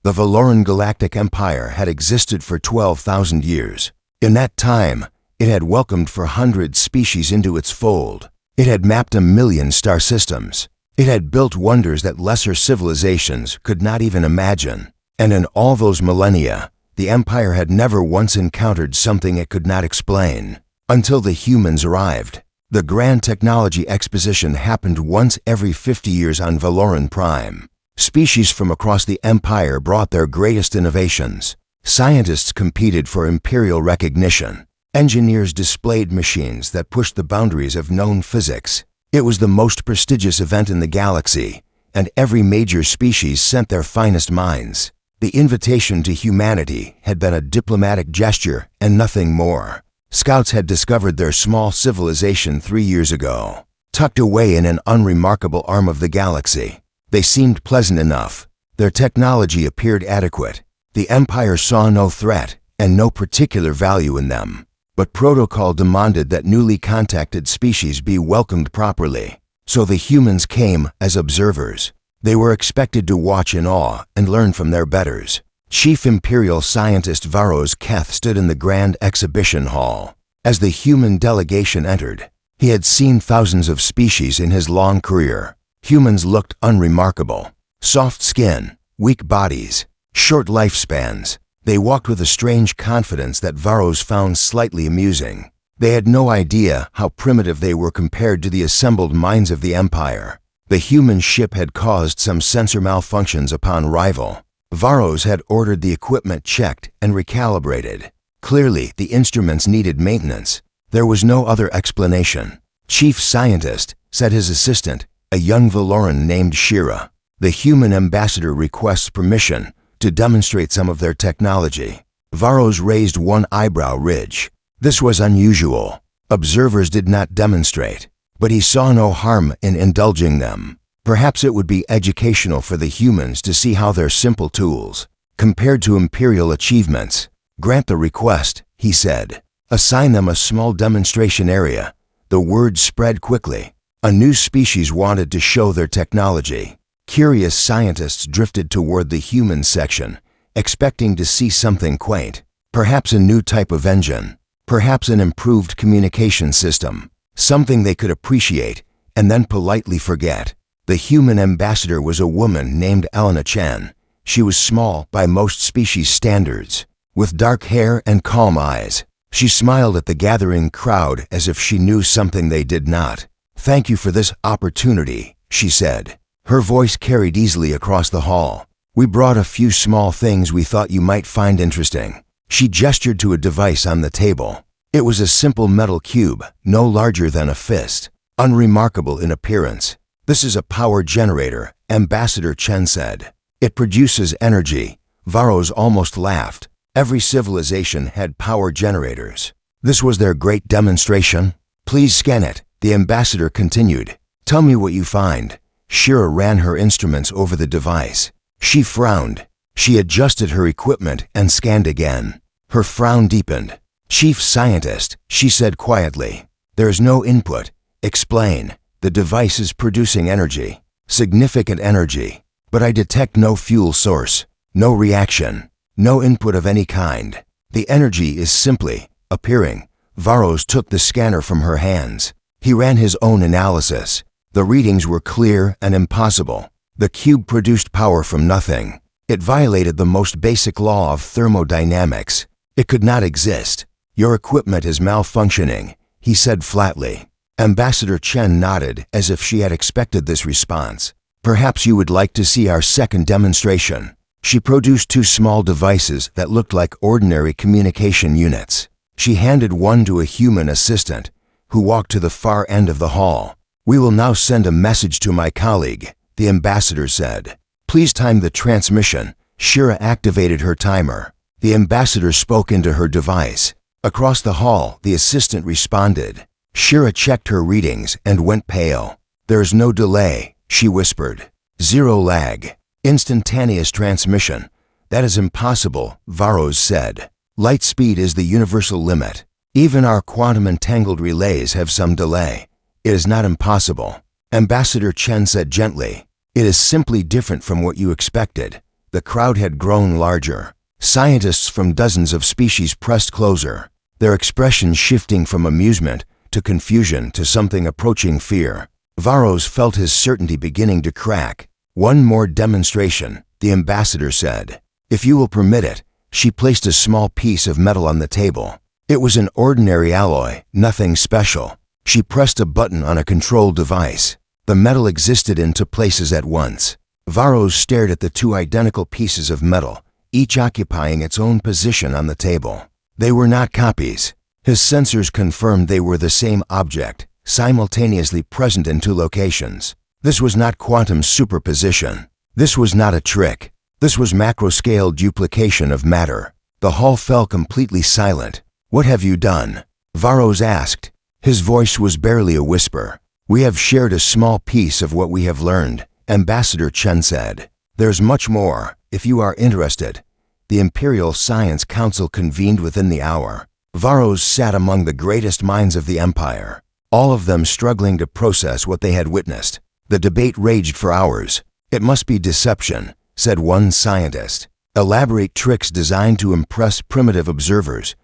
The Valoran Galactic Empire had existed for 12,000 years. In that time, it had welcomed 400 species into its fold. It had mapped 1,000,000 star systems. It had built wonders that lesser civilizations could not even imagine. And in all those millennia, the Empire had never once encountered something it could not explain. Until the humans arrived. The Grand Technology Exposition happened once every 50 years on Valoran Prime. Species from across the Empire brought their greatest innovations. Scientists competed for imperial recognition. Engineers displayed machines that pushed the boundaries of known physics. It was the most prestigious event in the galaxy, and every major species sent their finest minds. The invitation to humanity had been a diplomatic gesture and nothing more. Scouts had discovered their small civilization 3 years ago, tucked away in an unremarkable arm of the galaxy. They seemed pleasant enough. Their technology appeared adequate. The Empire saw no threat and no particular value in them. But protocol demanded that newly contacted species be welcomed properly. So the humans came as observers. They were expected to watch in awe and learn from their betters. Chief Imperial Scientist Varos Keth stood in the Grand Exhibition Hall. As the human delegation entered, he had seen thousands of species in his long career. Humans looked unremarkable. Soft skin, weak bodies, short lifespans. They walked with a strange confidence that Varos found slightly amusing. They had no idea how primitive they were compared to the assembled minds of the Empire. The human ship had caused some sensor malfunctions upon arrival. Varos had ordered the equipment checked and recalibrated. Clearly, the instruments needed maintenance. There was no other explanation. Chief Scientist, said his assistant, a young Valoran named Shira. The human ambassador requests permission to demonstrate some of their technology. Varos raised one eyebrow ridge. This was unusual. Observers did not demonstrate, but he saw no harm in indulging them. Perhaps it would be educational for the humans to see how their simple tools, compared to imperial achievements. Grant the request, he said. Assign them a small demonstration area. The word spread quickly. A new species wanted to show their technology. Curious scientists drifted toward the human section, expecting to see something quaint. Perhaps a new type of engine. Perhaps an improved communication system. Something they could appreciate and then politely forget. The human ambassador was a woman named Elena Chen. She was small by most species standards, with dark hair and calm eyes. She smiled at the gathering crowd as if she knew something they did not. "Thank you for this opportunity," she said. Her voice carried easily across the hall. "We brought a few small things we thought you might find interesting." She gestured to a device on the table. It was a simple metal cube, no larger than a fist, unremarkable in appearance. "This is a power generator," Ambassador Chen said. "It produces energy." Varos almost laughed. Every civilization had power generators. This was their great demonstration. "Please scan it," the ambassador continued. "Tell me what you find." Shira ran her instruments over the device. She frowned. She adjusted her equipment and scanned again. Her frown deepened. "Chief Scientist," she said quietly. "There is no input. Explain." "The device is producing energy. Significant energy. But I detect no fuel source. No reaction. No input of any kind. The energy is simply appearing." Varos took the scanner from her hands. He ran his own analysis. The readings were clear and impossible. The cube produced power from nothing. It violated the most basic law of thermodynamics. It could not exist. "Your equipment is malfunctioning," he said flatly. Ambassador Chen nodded as if she had expected this response. "Perhaps you would like to see our second demonstration." She produced two small devices that looked like ordinary communication units. She handed one to a human assistant, who walked to the far end of the hall. "We will now send a message to my colleague," the ambassador said. "Please time the transmission." Shira activated her timer. The ambassador spoke into her device. Across the hall, the assistant responded. Shira checked her readings and went pale. "There is no delay," she whispered. "Zero lag. Instantaneous transmission." "That is impossible," Varos said. "Light speed is the universal limit. Even our quantum-entangled relays have some delay. It is not impossible." Ambassador Chen said gently, "It is simply different from what you expected. The crowd had grown larger. Scientists from dozens of species pressed closer, their expressions shifting from amusement to confusion to something approaching fear. Varros felt his certainty beginning to crack. "One more demonstration," the ambassador said. "If you will permit it." She placed a small piece of metal on the table. It was an ordinary alloy, nothing special. She pressed a button on a control device. The metal existed in two places at once. Varros stared at the two identical pieces of metal, each occupying its own position on the table. They were not copies. His sensors confirmed they were the same object, simultaneously present in two locations. This was not quantum superposition. This was not a trick. This was macro-scale duplication of matter. The hall fell completely silent. "What have you done?" Varros asked. His voice was barely a whisper. "We have shared a small piece of what we have learned," Ambassador Chen said. "There's much more, if you are interested." The Imperial Science Council convened within the hour. Varros sat among the greatest minds of the Empire, all of them struggling to process what they had witnessed. The debate raged for hours. "It must be deception," said one scientist. "Elaborate tricks designed to impress primitive observers.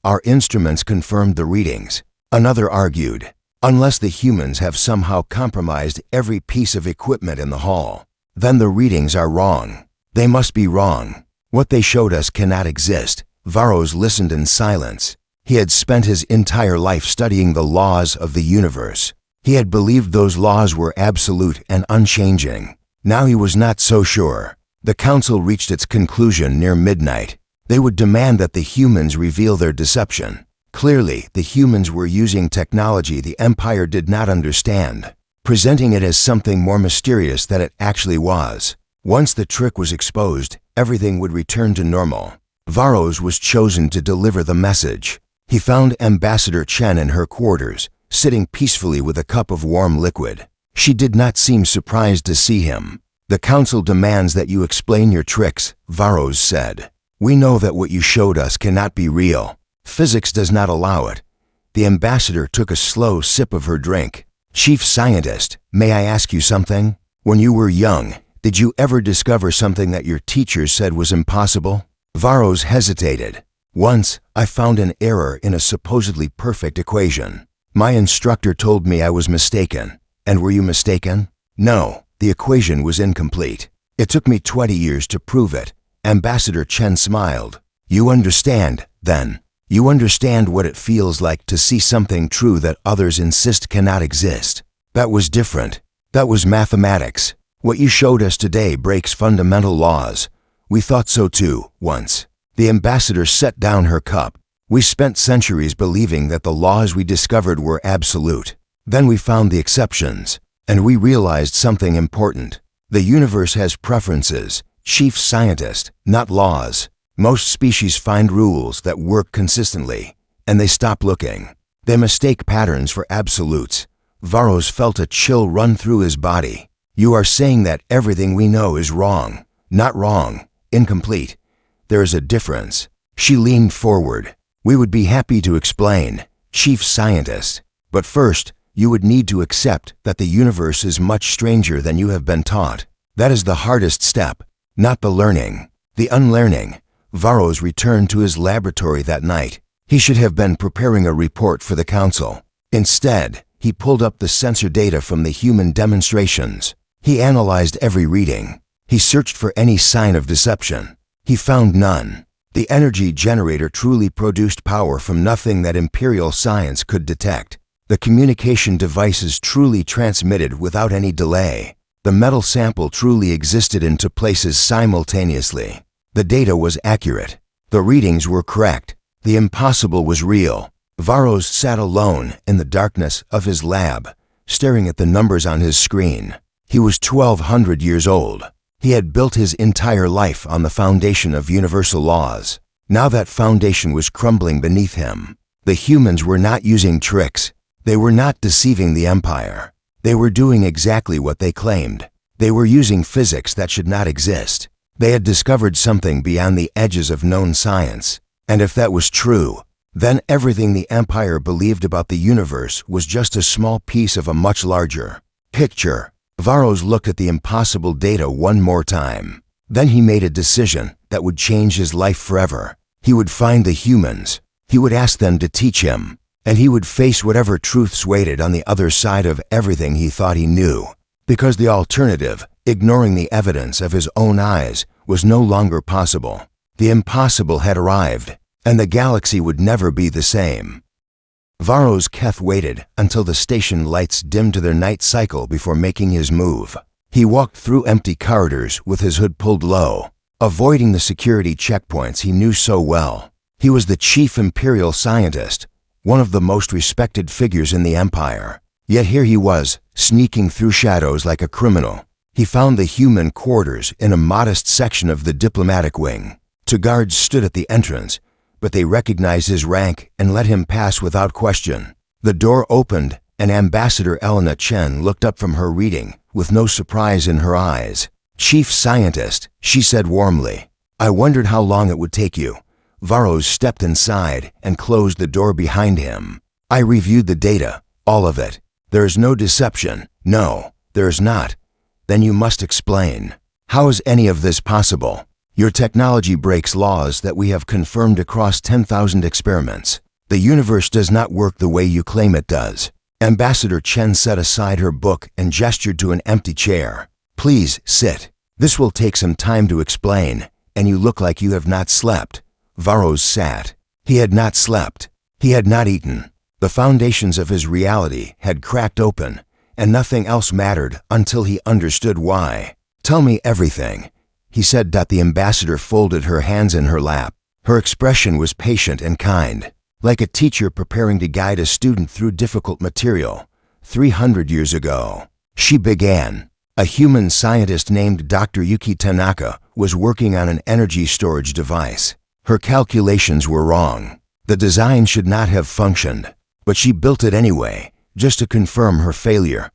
Our instruments confirmed the readings." Another argued, "Unless the humans have somehow compromised every piece of equipment in the hall, then the readings are wrong. They must be wrong. What they showed us cannot exist." Varros listened in silence. He had spent his entire life studying the laws of the universe. He had believed those laws were absolute and unchanging. Now he was not so sure. The council reached its conclusion near midnight. They would demand that the humans reveal their deception. Clearly, the humans were using technology the Empire did not understand, presenting it as something more mysterious than it actually was. Once the trick was exposed, everything would return to normal. Varros was chosen to deliver the message. He found Ambassador Chen in her quarters, sitting peacefully with a cup of warm liquid. She did not seem surprised to see him. "The council demands that you explain your tricks," Varros said. "We know that what you showed us cannot be real. Physics does not allow it." The ambassador took a slow sip of her drink. "Chief Scientist, may I ask you something? When you were young, did you ever discover something that your teachers said was impossible?" Varros hesitated. "Once, I found an error in a supposedly perfect equation. My instructor told me I was mistaken." "And were you mistaken?" "No, the equation was incomplete. It took me 20 years to prove it." Ambassador Chen smiled. "You understand, then. You understand what it feels like to see something true that others insist cannot exist. That was different. That was mathematics. What you showed us today breaks fundamental laws. We thought so too, once." The ambassador set down her cup. "We spent centuries believing that the laws we discovered were absolute. Then we found the exceptions, and we realized something important. The universe has preferences, Chief Scientist, not laws. Most species find rules that work consistently, and they stop looking. They mistake patterns for absolutes." Varros felt a chill run through his body. "You are saying that everything we know is wrong." "Not wrong, incomplete. There is a difference." She leaned forward. "We would be happy to explain, Chief Scientist. But first, you would need to accept that the universe is much stranger than you have been taught. That is the hardest step, not the learning, the unlearning." Varros returned to his laboratory that night. He should have been preparing a report for the council. Instead, he pulled up the sensor data from the human demonstrations. He analyzed every reading. He searched for any sign of deception. He found none. The energy generator truly produced power from nothing that Imperial science could detect. The communication devices truly transmitted without any delay. The metal sample truly existed in two places simultaneously. The data was accurate. The readings were correct. The impossible was real. Varros sat alone in the darkness of his lab, staring at the numbers on his screen. He was 1,200 years old. He had built his entire life on the foundation of universal laws. Now that foundation was crumbling beneath him. The humans were not using tricks. They were not deceiving the Empire. They were doing exactly what they claimed. They were using physics that should not exist. They had discovered something beyond the edges of known science. And if that was true, then everything the Empire believed about the universe was just a small piece of a much larger picture. Varros looked at the impossible data one more time. Then he made a decision that would change his life forever. He would find the humans. He would ask them to teach him. And he would face whatever truths waited on the other side of everything he thought he knew. Because the alternative, ignoring the evidence of his own eyes, was no longer possible. The impossible had arrived, and the galaxy would never be the same. Varros Keth waited until the station lights dimmed to their night cycle before making his move. He walked through empty corridors with his hood pulled low, avoiding the security checkpoints he knew so well. He was the chief Imperial scientist, one of the most respected figures in the Empire. Yet here he was, sneaking through shadows like a criminal. He found the human quarters in a modest section of the diplomatic wing. Two guards stood at the entrance, but they recognized his rank and let him pass without question. The door opened, and Ambassador Elena Chen looked up from her reading, with no surprise in her eyes. "Chief Scientist," she said warmly. "I wondered how long it would take you." Varros stepped inside and closed the door behind him. "I reviewed the data, all of it. There is no deception." "No, there is not." "Then you must explain. How is any of this possible? Your technology breaks laws that we have confirmed across 10,000 experiments. The universe does not work the way you claim it does." Ambassador Chen set aside her book and gestured to an empty chair. "Please, sit. This will take some time to explain, and you look like you have not slept." Varros sat. He had not slept. He had not eaten. The foundations of his reality had cracked open, and nothing else mattered until he understood why. "Tell me everything," he said. The ambassador folded her hands in her lap. Her expression was patient and kind, like a teacher preparing to guide a student through difficult material. 300 years ago, she began. A human scientist named Dr. Yuki Tanaka was working on an energy storage device. Her calculations were wrong. The design should not have functioned, but she built it anyway, just to confirm her failure.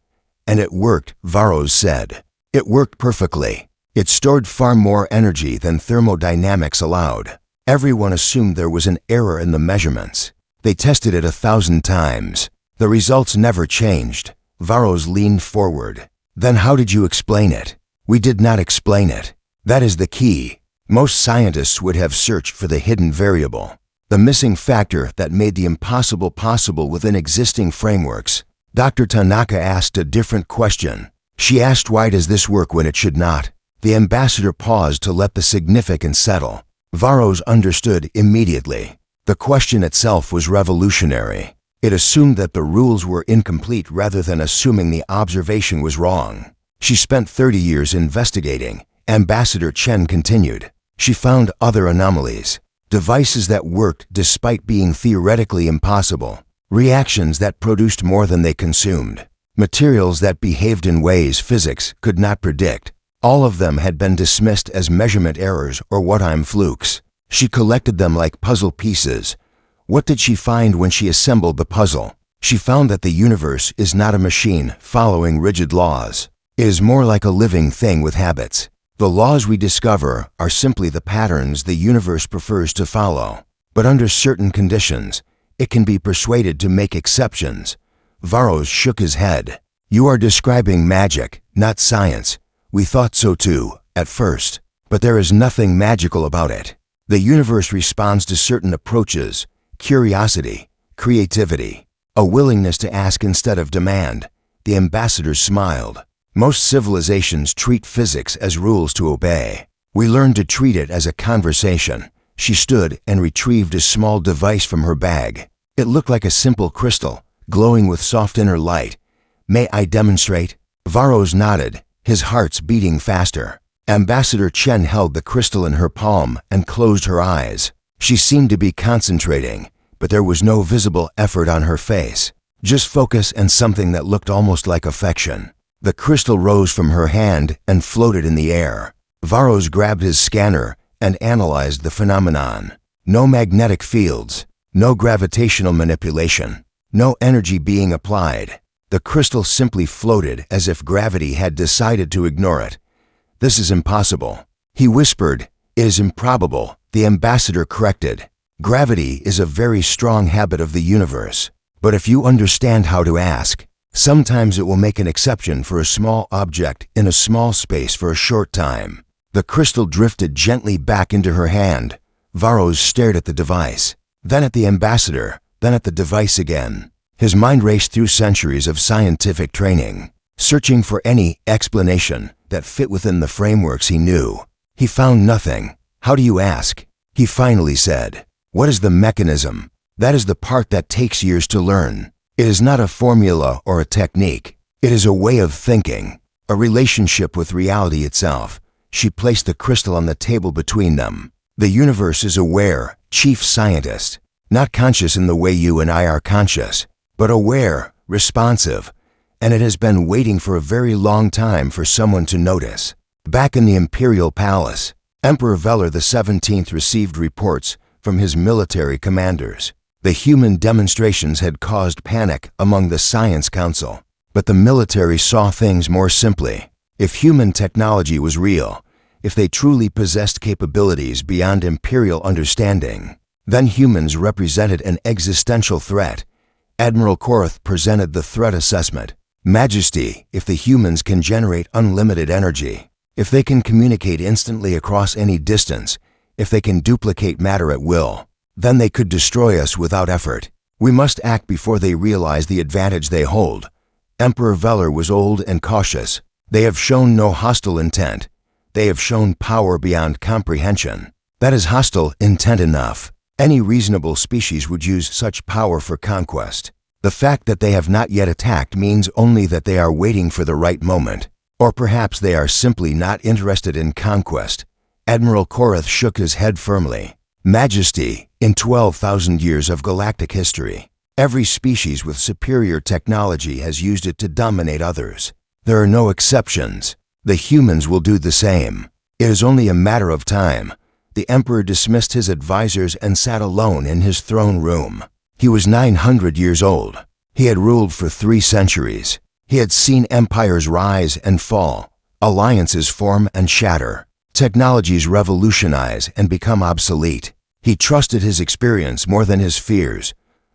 And it worked, Varros said. It worked perfectly. It stored far more energy than thermodynamics allowed. Everyone assumed there was an error in the measurements. They tested it 1,000 times. The results never changed. Varros leaned forward. "Then how did you explain it?" "We did not explain it. That is the key. Most scientists would have searched for the hidden variable, the missing factor that made the impossible possible within existing frameworks." Dr. Tanaka asked a different question. She asked, "Why does this work when it should not?" The ambassador paused to let the significance settle. Varros understood immediately. The question itself was revolutionary. It assumed that the rules were incomplete rather than assuming the observation was wrong. She spent 30 years investigating. Ambassador Chen continued. She found other anomalies, devices that worked despite being theoretically impossible, reactions that produced more than they consumed, materials that behaved in ways physics could not predict. All of them had been dismissed as measurement errors or what-time flukes. She collected them like puzzle pieces. What did she find when she assembled the puzzle? She found that the universe is not a machine following rigid laws. It is more like a living thing with habits. The laws we discover are simply the patterns the universe prefers to follow. But under certain conditions, it can be persuaded to make exceptions. Varros shook his head. "You are describing magic, not science. We thought so too, at first. But there is nothing magical about it. The universe responds to certain approaches: curiosity, creativity, a willingness to ask instead of demand." The ambassador smiled. "Most civilizations treat physics as rules to obey. We learned to treat it as a conversation." She stood and retrieved a small device from her bag. It looked like a simple crystal, glowing with soft inner light. "May I demonstrate?" Varros nodded, his heart's beating faster. Ambassador Chen held the crystal in her palm and closed her eyes. She seemed to be concentrating, but there was no visible effort on her face. Just focus and something that looked almost like affection. The crystal rose from her hand and floated in the air. Varros grabbed his scanner and analyzed the phenomenon. No magnetic fields, no gravitational manipulation, no energy being applied. The crystal simply floated as if gravity had decided to ignore it. "This is impossible," he whispered. "It is improbable," the ambassador corrected. "Gravity is a very strong habit of the universe. But if you understand how to ask, sometimes it will make an exception for a small object in a small space for a short time." The crystal drifted gently back into her hand. Varos stared at the device, then at the ambassador, then at the device again. His mind raced through centuries of scientific training, searching for any explanation that fit within the frameworks he knew. He found nothing. "How do you ask?" he finally said. "What is the mechanism?" That is the part that takes years to learn. It is not a formula or a technique. It is a way of thinking, a relationship with reality itself. She placed the crystal on the table between them. "The universe is aware, chief scientist, not conscious in the way you and I are conscious, but aware, responsive, and it has been waiting for a very long time for someone to notice." Back in the Imperial Palace, Emperor Velar XVII received reports from his military commanders. The human demonstrations had caused panic among the Science Council, but the military saw things more simply. If human technology was real, if they truly possessed capabilities beyond imperial understanding, then humans represented an existential threat. Admiral Korath presented the threat assessment. "Majesty, if the humans can generate unlimited energy, if they can communicate instantly across any distance, if they can duplicate matter at will, then they could destroy us without effort. We must act before they realize the advantage they hold." Emperor Velar was old and cautious. "They have shown no hostile intent. They have shown power beyond comprehension. That is hostile intent enough. Any reasonable species would use such power for conquest. The fact that they have not yet attacked means only that they are waiting for the right moment. Or perhaps they are simply not interested in conquest." Admiral Korath shook his head firmly. "Majesty, in 12,000 years of galactic history, every species with superior technology has used it to dominate others. There are no exceptions. The humans will do the same. It is only a matter of time." The emperor dismissed his advisors and sat alone in his throne room. He was 900 years old. He had ruled for 3 centuries. He had seen empires rise and fall, alliances form and shatter, technologies revolutionize and become obsolete. He trusted his experience more than his fears,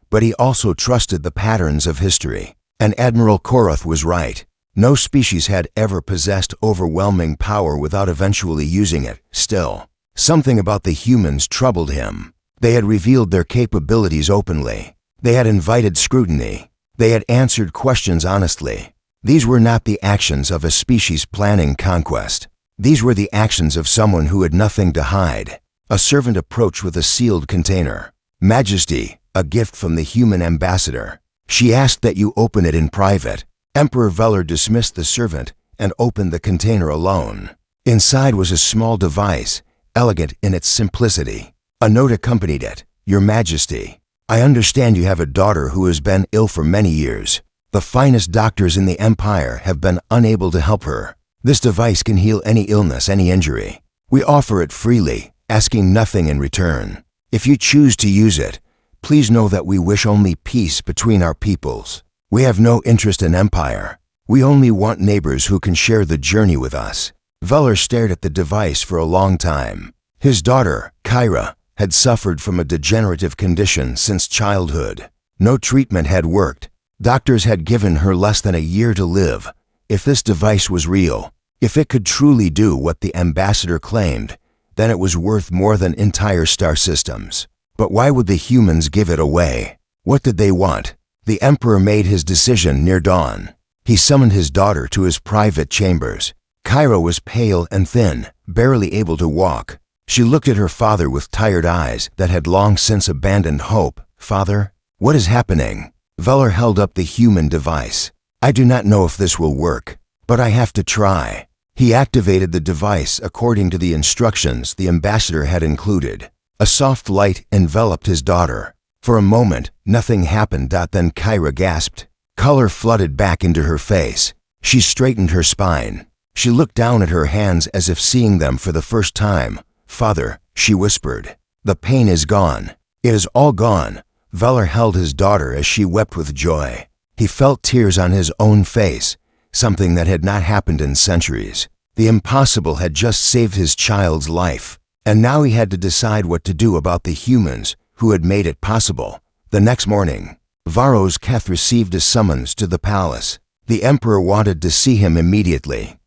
but he also trusted the patterns of history. And Admiral Korath was right. No species had ever possessed overwhelming power without eventually using it. Still, something about the humans troubled him. They had revealed their capabilities openly. They had invited scrutiny. They had answered questions honestly. These were not the actions of a species planning conquest. These were the actions of someone who had nothing to hide. A servant approached with a sealed container. "Majesty, a gift from the human ambassador. She asked that you open it in private." Emperor Velar dismissed the servant and opened the container alone. Inside was a small device, elegant in its simplicity. A note accompanied it. "Your Majesty, I understand you have a daughter who has been ill for many years. The finest doctors in the Empire have been unable to help her. This device can heal any illness, any injury. We offer it freely, asking nothing in return. If you choose to use it, please know that we wish only peace between our peoples. We have no interest in empire. We only want neighbors who can share the journey with us." Velar stared at the device for a long time. His daughter, Kyra, had suffered from a degenerative condition since childhood. No treatment had worked. Doctors had given her less than a year to live. If this device was real, if it could truly do what the ambassador claimed, then it was worth more than entire star systems. But why would the humans give it away? What did they want? The emperor made his decision near dawn. He summoned his daughter to his private chambers. Kyra was pale and thin, barely able to walk. She looked at her father with tired eyes that had long since abandoned hope. "Father, what is happening?" Velar held up the human device. "I do not know if this will work, but I have to try." He activated the device according to the instructions the ambassador had included. A soft light enveloped his daughter. For a moment, nothing happened. Then Kyra gasped. Color flooded back into her face. She straightened her spine. She looked down at her hands as if seeing them for the first time. "Father," she whispered, "the pain is gone. It is all gone." Velar held his daughter as she wept with joy. He felt tears on his own face, something that had not happened in centuries. The impossible had just saved his child's life, and now he had to decide what to do about the humans who had made it possible. The next morning, Varos Keth received a summons to the palace. The emperor wanted to see him immediately.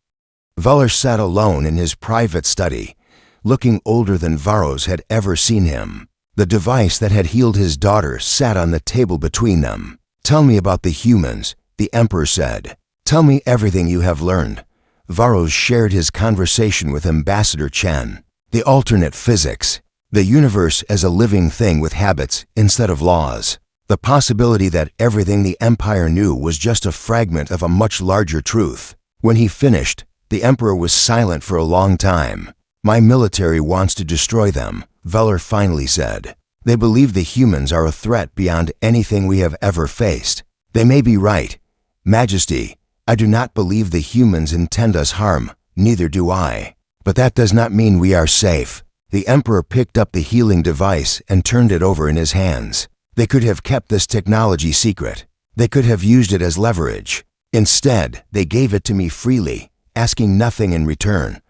Vuller sat alone in his private study, looking older than Varos had ever seen him. The device that had healed his daughter sat on the table between them. "Tell me about the humans," the Emperor said. "Tell me everything you have learned." Varos shared his conversation with Ambassador Chen. The alternate physics, the universe as a living thing with habits instead of laws. The possibility that everything the Empire knew was just a fragment of a much larger truth. When he finished, the Emperor was silent for a long time. "My military wants to destroy them," Vuller finally said. "They believe the humans are a threat beyond anything we have ever faced. They may be right. Majesty, I do not believe the humans intend us harm, neither do I. But that does not mean we are safe." The Emperor picked up the healing device and turned it over in his hands. They could have kept this technology secret. They could have used it as leverage. Instead, they gave it to me freely, asking nothing in return.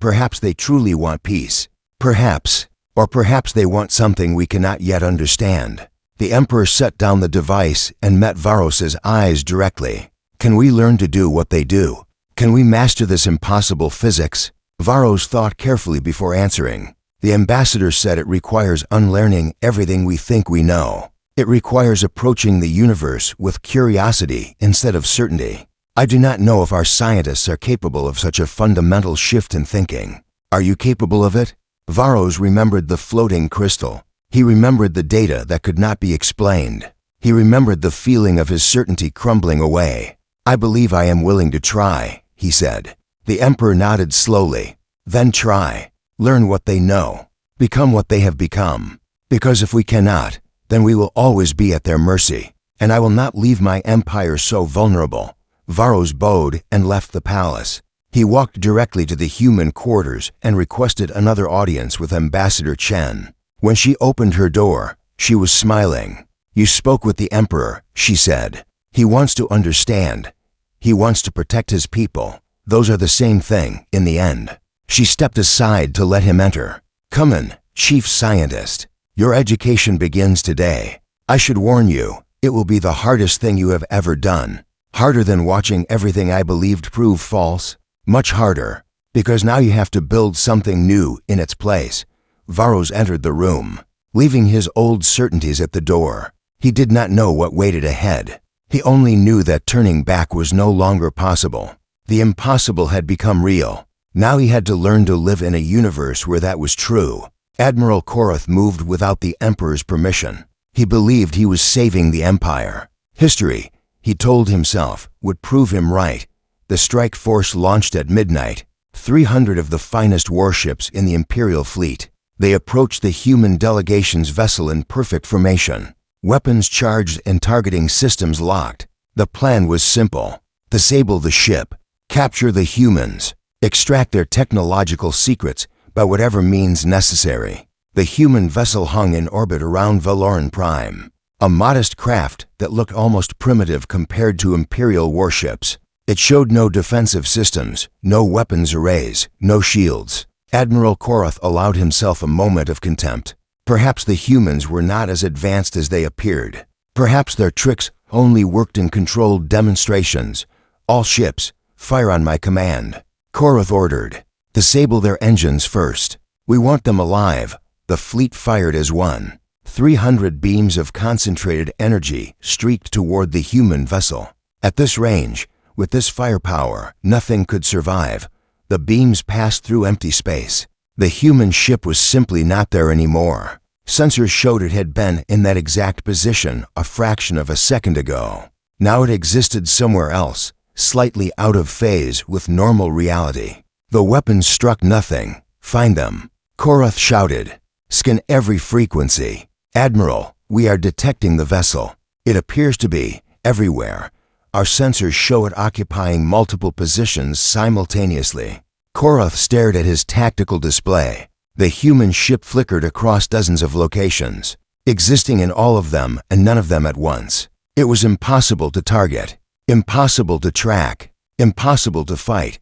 Perhaps they truly want peace. Perhaps. Or perhaps they want something we cannot yet understand. The Emperor set down the device and met Varos's eyes directly. "Can we learn to do what they do? Can we master this impossible physics?" Varos thought carefully before answering. The ambassador said it requires unlearning everything we think we know. It requires approaching the universe with curiosity instead of certainty. I do not know if our scientists are capable of such a fundamental shift in thinking. Are you capable of it? Varos remembered the floating crystal. He remembered the data that could not be explained. He remembered the feeling of his certainty crumbling away. "I believe I am willing to try," he said. The Emperor nodded slowly. "Then try. Learn what they know. Become what they have become. Because if we cannot, then we will always be at their mercy, and I will not leave my empire so vulnerable." Varos bowed and left the palace. He walked directly to the human quarters and requested another audience with Ambassador Chen. When she opened her door, she was smiling. "You spoke with the Emperor," she said. "He wants to understand. He wants to protect his people. Those are the same thing in the end." She stepped aside to let him enter. "Come in, Chief Scientist. Your education begins today. I should warn you, it will be the hardest thing you have ever done. Harder than watching everything I believed prove false. Much harder, because now you have to build something new in its place." Varos entered the room, leaving his old certainties at the door. He did not know what waited ahead. He only knew that turning back was no longer possible. The impossible had become real. Now he had to learn to live in a universe where that was true. Admiral Korath moved without the Emperor's permission. He believed he was saving the Empire. History, he told himself, would prove him right. The strike force launched at midnight. 300 of the finest warships in the Imperial fleet. They approached the human delegation's vessel in perfect formation. Weapons charged and targeting systems locked. The plan was simple. Disable the ship. Capture the humans. Extract their technological secrets by whatever means necessary. The human vessel hung in orbit around Valoran Prime, a modest craft that looked almost primitive compared to Imperial warships. It showed no defensive systems, no weapons arrays, no shields. Admiral Korath allowed himself a moment of contempt. Perhaps the humans were not as advanced as they appeared. Perhaps their tricks only worked in controlled demonstrations. "All ships, fire on my command," Korath ordered. "Disable their engines first. We want them alive." The fleet fired as one. 300 beams of concentrated energy streaked toward the human vessel. At this range, with this firepower, nothing could survive. The beams passed through empty space. The human ship was simply not there anymore. Sensors showed it had been in that exact position a fraction of a second ago. Now it existed somewhere else, slightly out of phase with normal reality. The weapons struck nothing. "Find them," Korath shouted. "Scan every frequency." "Admiral, we are detecting the vessel. It appears to be everywhere. Our sensors show it occupying multiple positions simultaneously." Korath stared at his tactical display. The human ship flickered across dozens of locations, existing in all of them and none of them at once. It was impossible to target, impossible to track, impossible to fight.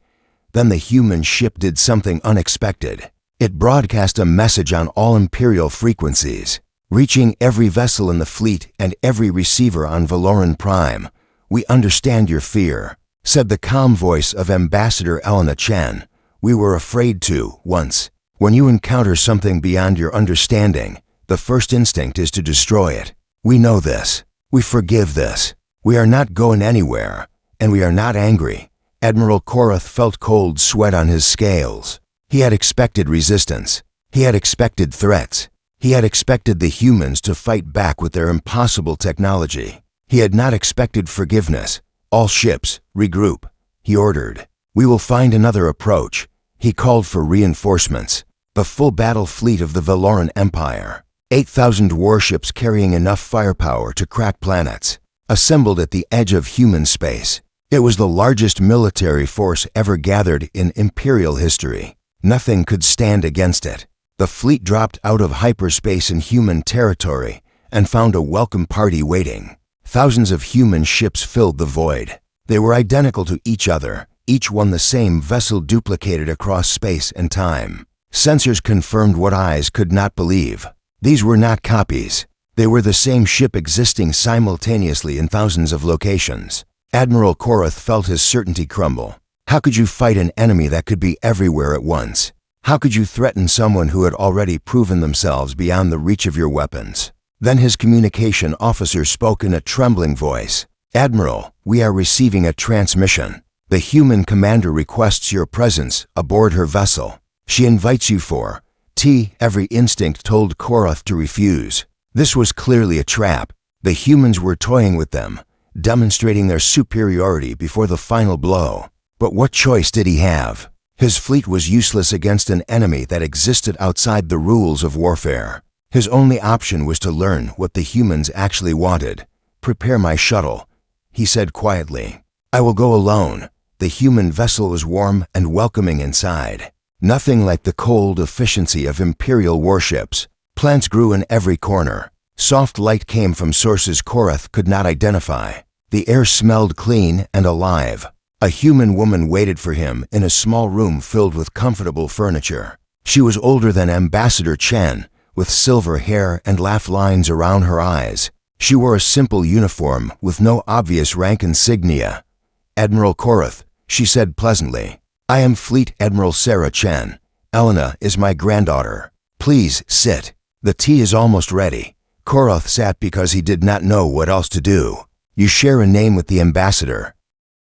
Then the human ship did something unexpected. It broadcast a message on all Imperial frequencies, reaching every vessel in the fleet and every receiver on Valoran Prime. "We understand your fear. said the calm voice of Ambassador Elena Chen. "We were afraid to, once. When you encounter something beyond your understanding, the first instinct is to destroy it. We know this. We forgive this. We are not going anywhere, and we are not angry." Admiral Korath felt cold sweat on his scales. He had expected resistance. He had expected threats. He had expected the humans to fight back with their impossible technology. He had not expected forgiveness. "All ships, regroup," he ordered. "We will find another approach." He called for reinforcements. The full battle fleet of the Valoran Empire, 8,000 warships carrying enough firepower to crack planets, assembled at the edge of human space. It was the largest military force ever gathered in Imperial history. Nothing could stand against it. The fleet dropped out of hyperspace in human territory and found a welcome party waiting. Thousands of human ships filled the void. They were identical to each other, each one the same vessel duplicated across space and time. Sensors confirmed what eyes could not believe. These were not copies. They were the same ship existing simultaneously in thousands of locations. Admiral Korath felt his certainty crumble. How could you fight an enemy that could be everywhere at once? How could you threaten someone who had already proven themselves beyond the reach of your weapons? Then his communication officer spoke in a trembling voice. "Admiral, we are receiving a transmission. The human commander requests your presence aboard her vessel. She invites you for tea." Every instinct told Korath to refuse. This was clearly a trap. The humans were toying with them, demonstrating their superiority before the final blow. But what choice did he have? His fleet was useless against an enemy that existed outside the rules of warfare. His only option was to learn what the humans actually wanted. "Prepare my shuttle," he said quietly. "I will go alone." The human vessel was warm and welcoming inside. Nothing like the cold efficiency of Imperial warships. Plants grew in every corner. Soft light came from sources Korath could not identify. The air smelled clean and alive. A human woman waited for him in a small room filled with comfortable furniture. She was older than Ambassador Chen, with silver hair and laugh lines around her eyes. She wore a simple uniform with no obvious rank insignia. "Admiral Korath," she said pleasantly. "I am Fleet Admiral Sarah Chen. Elena is my granddaughter. Please sit. The tea is almost ready." Korath sat because he did not know what else to do. "You share a name with the ambassador."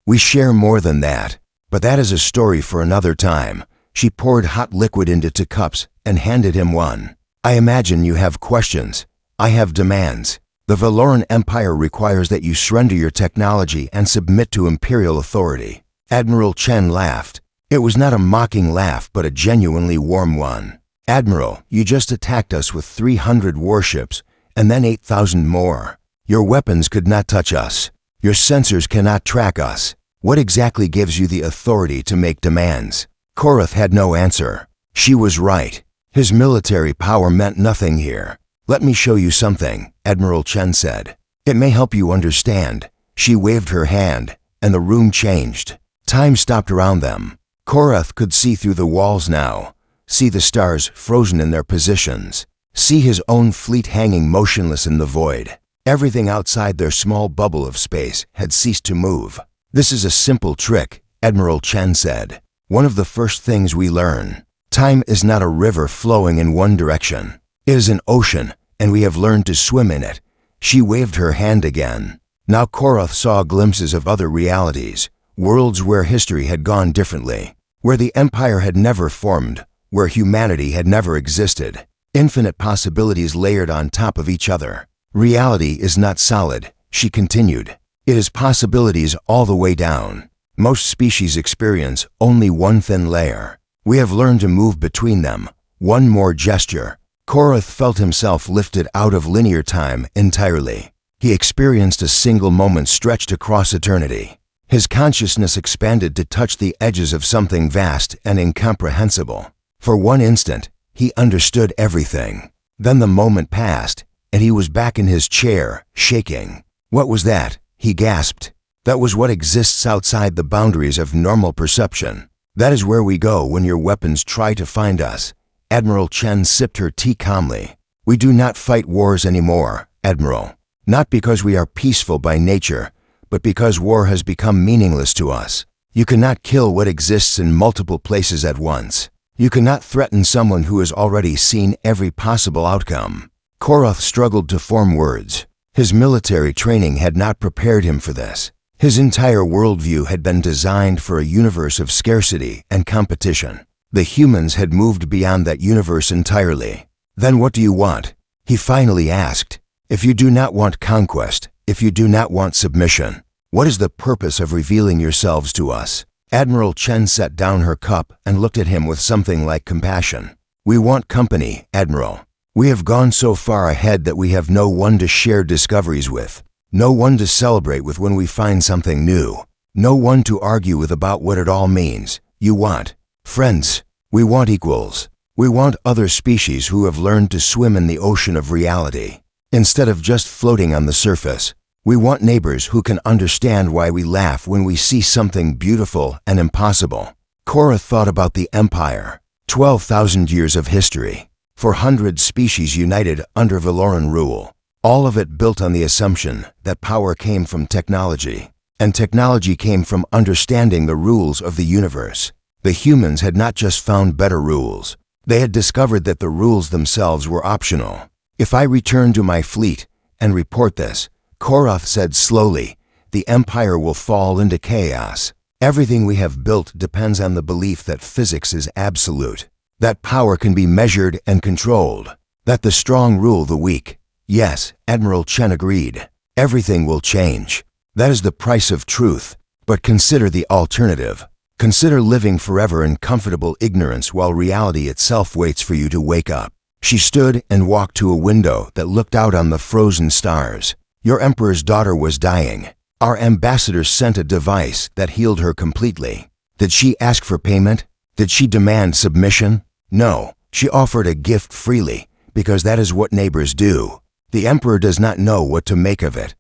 "We share more than that, but that is a story for another time." She poured hot liquid into 2 cups and handed him one. "I imagine you have questions. I have demands. The Valoran Empire requires that you surrender your technology and submit to Imperial authority." Admiral Chen laughed. It was not a mocking laugh, but a genuinely warm one. "Admiral, you just attacked us with 300 warships and then 8,000 more. Your weapons could not touch us. Your sensors cannot track us. What exactly gives you the authority to make demands?" Korath had no answer. She was right. His military power meant nothing here. "Let me show you something," Admiral Chen said. "It may help you understand." She waved her hand, and the room changed. Time stopped around them. Korath could see through the walls now, see the stars frozen in their positions, see his own fleet hanging motionless in the void. Everything outside their small bubble of space had ceased to move. "This is a simple trick," Admiral Chen said. "One of the first things we learn. Time is not a river flowing in one direction. It is an ocean, and we have learned to swim in it." She waved her hand again. Now Korath saw glimpses of other realities, worlds where history had gone differently, where the Empire had never formed, where humanity had never existed. Infinite possibilities layered on top of each other. "Reality is not solid," she continued. "It is possibilities all the way down. Most species experience only one thin layer. We have learned to move between them. One more gesture." Korath felt himself lifted out of linear time entirely. He experienced a single moment stretched across eternity. His consciousness expanded to touch the edges of something vast and incomprehensible. For one instant, he understood everything. Then the moment passed, and he was back in his chair, shaking. "What was that?" he gasped. "That was what exists outside the boundaries of normal perception. That is where we go when your weapons try to find us." Admiral Chen sipped her tea calmly. "We do not fight wars anymore, Admiral. Not because we are peaceful by nature, but because war has become meaningless to us. You cannot kill what exists in multiple places at once. You cannot threaten someone who has already seen every possible outcome. Koroth struggled to form words. His military training had not prepared him for this. His entire worldview had been designed for a universe of scarcity and competition. The humans had moved beyond that universe entirely. Then what do you want? He finally asked. If you do not want conquest, if you do not want submission, what is the purpose of revealing yourselves to us? Admiral Chen set down her cup and looked at him with something like compassion. We want company, Admiral. We have gone so far ahead that we have no one to share discoveries with, no one to celebrate with when we find something new, no one to argue with about what it all means. You want friends. We want equals. We want other species who have learned to swim in the ocean of reality, instead of just floating on the surface. We want neighbors who can understand why we laugh when we see something beautiful and impossible. Korra thought about the Empire. 12,000 years of history. 400 species united under Valoran rule. All of it built on the assumption that power came from technology, and technology came from understanding the rules of the universe. The humans had not just found better rules. They had discovered that the rules themselves were optional. If I return to my fleet and report this, Koroth said slowly, the Empire will fall into chaos. Everything we have built depends on the belief that physics is absolute, that power can be measured and controlled, that the strong rule the weak. Yes, Admiral Chen agreed. Everything will change. That is the price of truth. But consider the alternative. Consider living forever in comfortable ignorance while reality itself waits for you to wake up. She stood and walked to a window that looked out on the frozen stars. Your Emperor's daughter was dying. Our ambassador sent a device that healed her completely. Did she ask for payment? Did she demand submission? No, she offered a gift freely, because that is what neighbors do. The Emperor does not know what to make of it.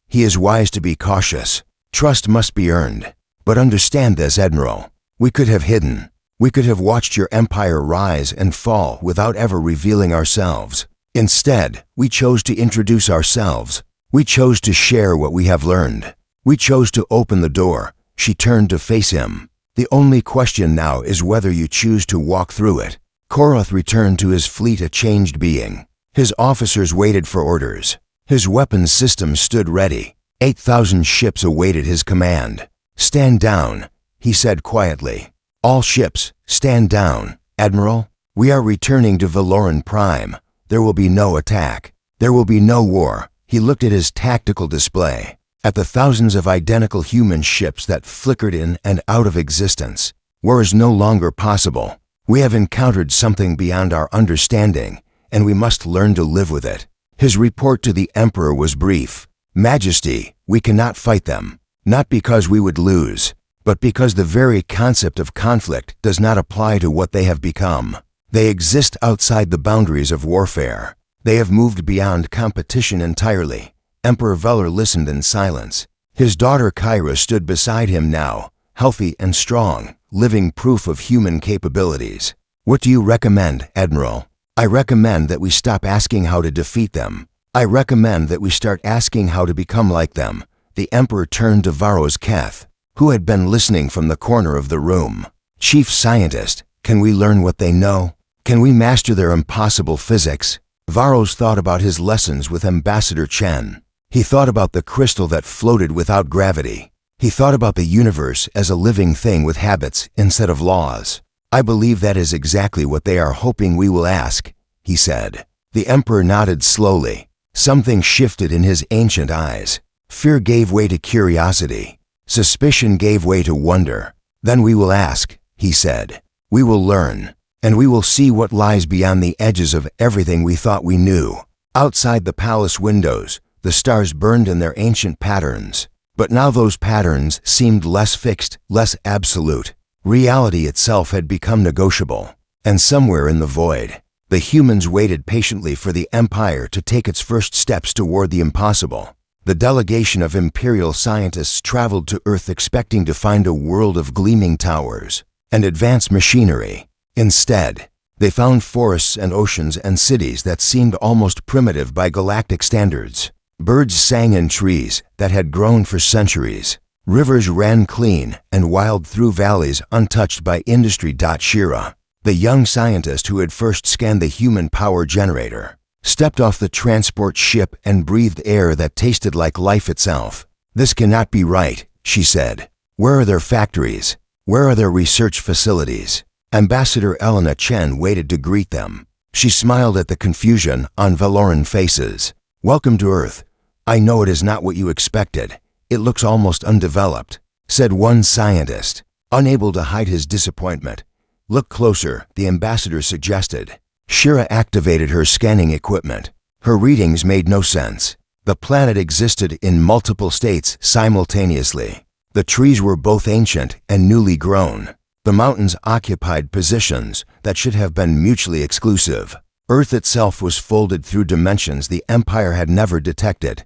He is wise to be cautious. Trust must be earned. But understand this, Admiral. We could have hidden. We could have watched your empire rise and fall without ever revealing ourselves. Instead, we chose to introduce ourselves. We chose to share what we have learned. We chose to open the door. She turned to face him. The only question now is whether you choose to walk through it. Koroth returned to his fleet a changed being. His officers waited for orders. His weapons system stood ready. 8,000 ships awaited his command. Stand down, he said quietly. All ships, stand down. Admiral, we are returning to Valoran Prime. There will be no attack. There will be no war. He looked at his tactical display, at the thousands of identical human ships that flickered in and out of existence. War is no longer possible. We have encountered something beyond our understanding, and we must learn to live with it. His report to the Emperor was brief. Majesty, we cannot fight them, not because we would lose, but because the very concept of conflict does not apply to what they have become. They exist outside the boundaries of warfare. They have moved beyond competition entirely. Emperor Veller listened in silence. His daughter Kyra stood beside him now, healthy and strong, living proof of human capabilities. What do you recommend, Admiral? I recommend that we stop asking how to defeat them. I recommend that we start asking how to become like them. The Emperor turned to Varos Keth, who had been listening from the corner of the room. Chief Scientist, can we learn what they know? Can we master their impossible physics? Varos thought about his lessons with Ambassador Chen. He thought about the crystal that floated without gravity. He thought about the universe as a living thing with habits instead of laws. I believe that is exactly what they are hoping we will ask, he said. The Emperor nodded slowly. Something shifted in his ancient eyes. Fear gave way to curiosity. Suspicion gave way to wonder. Then we will ask, he said. We will learn. And we will see what lies beyond the edges of everything we thought we knew. Outside the palace windows, the stars burned in their ancient patterns. But now those patterns seemed less fixed, less absolute. Reality itself had become negotiable. And somewhere in the void, the humans waited patiently for the Empire to take its first steps toward the impossible. The delegation of Imperial scientists traveled to Earth expecting to find a world of gleaming towers and advanced machinery. Instead, they found forests and oceans and cities that seemed almost primitive by galactic standards. Birds sang in trees that had grown for centuries. Rivers ran clean and wild through valleys untouched by industry. Shira, the young scientist who had first scanned the human power generator, stepped off the transport ship and breathed air that tasted like life itself. "This cannot be right," she said. "Where are their factories? Where are their research facilities?" Ambassador Elena Chen waited to greet them. She smiled at the confusion on Valoran faces. "Welcome to Earth. I know it is not what you expected. It looks almost undeveloped," said one scientist, unable to hide his disappointment. "Look closer," the ambassador suggested. Shira activated her scanning equipment. Her readings made no sense. The planet existed in multiple states simultaneously. The trees were both ancient and newly grown. The mountains occupied positions that should have been mutually exclusive. Earth itself was folded through dimensions the Empire had never detected.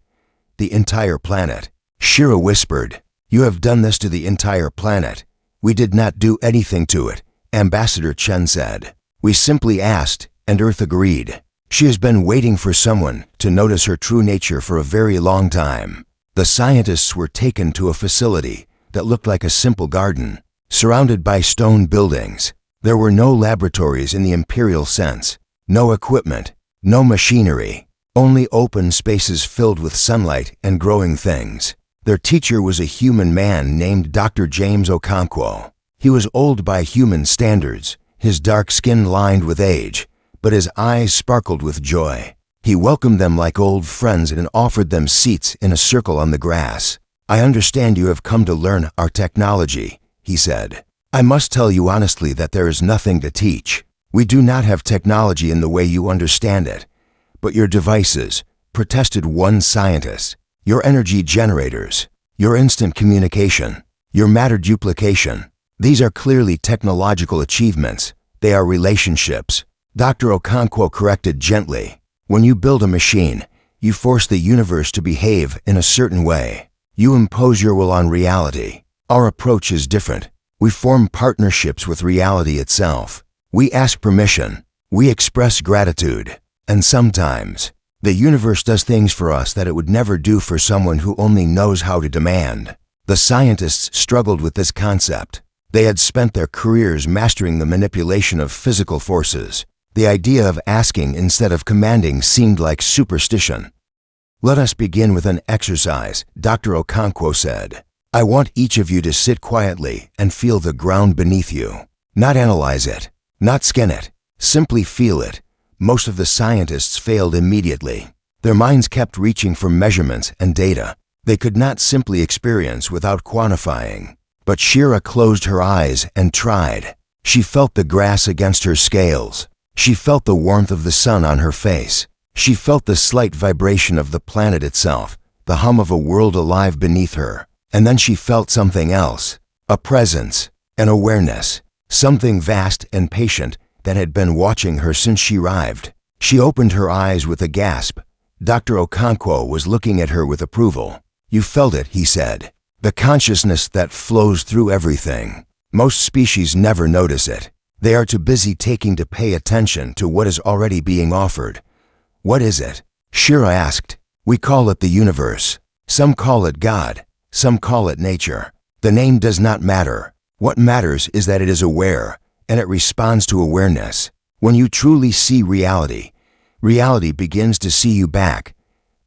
The entire planet. Shira whispered, "You have done this to the entire planet." "We did not do anything to it," Ambassador Chen said. "We simply asked, and Earth agreed." She has been waiting for someone to notice her true nature for a very long time. The scientists were taken to a facility that looked like a simple garden, surrounded by stone buildings. There were no laboratories in the imperial sense, no equipment, no machinery, only open spaces filled with sunlight and growing things. Their teacher was a human man named Dr. James Okonkwo. He was old by human standards, his dark skin lined with age, but his eyes sparkled with joy. He welcomed them like old friends and offered them seats in a circle on the grass. "I understand you have come to learn our technology," he said. "I must tell you honestly that there is nothing to teach. We do not have technology in the way you understand it. But your devices," protested one scientist, "your energy generators, your instant communication, your matter duplication, these are clearly technological achievements. They are relationships." Dr. Okonkwo corrected gently. "When you build a machine, you force the universe to behave in a certain way. You impose your will on reality. Our approach is different. We form partnerships with reality itself. We ask permission. We express gratitude. And sometimes, the universe does things for us that it would never do for someone who only knows how to demand." The scientists struggled with this concept. They had spent their careers mastering the manipulation of physical forces. The idea of asking instead of commanding seemed like superstition. "Let us begin with an exercise," Dr. Okonkwo said. "I want each of you to sit quietly and feel the ground beneath you. Not analyze it, not scan it, simply feel it." Most of the scientists failed immediately. Their minds kept reaching for measurements and data. They could not simply experience without quantifying. But Shira closed her eyes and tried. She felt the grass against her scales. She felt the warmth of the sun on her face. She felt the slight vibration of the planet itself, the hum of a world alive beneath her. And then she felt something else, a presence, an awareness, something vast and patient that had been watching her since she arrived. She opened her eyes with a gasp. Dr. Okonkwo was looking at her with approval. "You felt it," he said. "The consciousness that flows through everything. Most species never notice it. They are too busy taking to pay attention to what is already being offered." "What is it?" Shira asked. "We call it the universe. Some call it God. Some call it nature. The name does not matter. What matters is that it is aware, and it responds to awareness. When you truly see reality, reality begins to see you back."